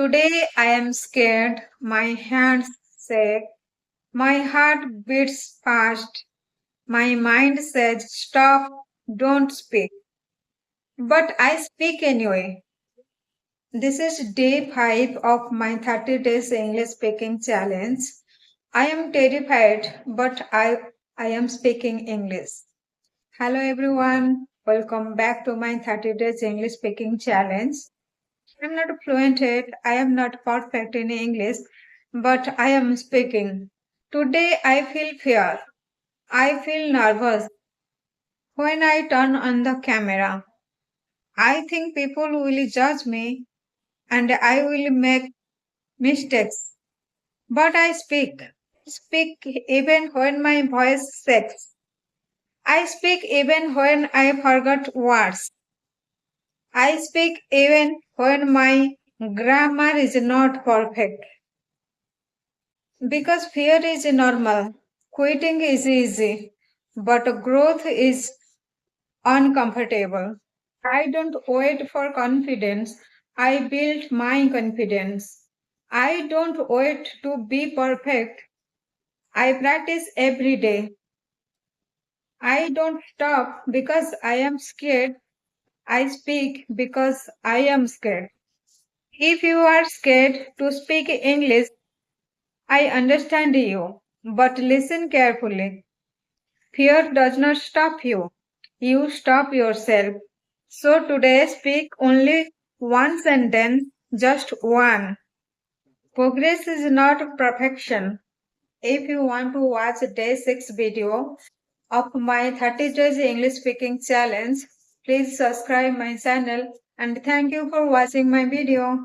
Today I am scared, my hands shake, my heart beats fast, my mind says stop, don't speak. But I speak anyway. This is day 5 of my 30 days English speaking challenge. I am terrified, but I am speaking English. Hello everyone, welcome back to my 30 days English speaking challenge. I'm not fluent yet, I am not perfect in English, but I am speaking. Today I feel fear. I feel nervous when I turn on the camera. I think people will judge me and I will make mistakes. But I speak. Speak even when my voice shakes. I speak even when I forgot words. I speak even when my grammar is not perfect. Because fear is normal, quitting is easy, but growth is uncomfortable. I don't wait for confidence, I build my confidence. I don't wait to be perfect, I practice every day. I don't stop because I am scared, I speak because I am scared. If you are scared to speak English, I understand you, but listen carefully. Fear does not stop you. You stop yourself. So today speak only one sentence, just one. Progress is not perfection. If you want to watch day 6 video of my 30 days English speaking challenge, please subscribe my channel and thank you for watching my video.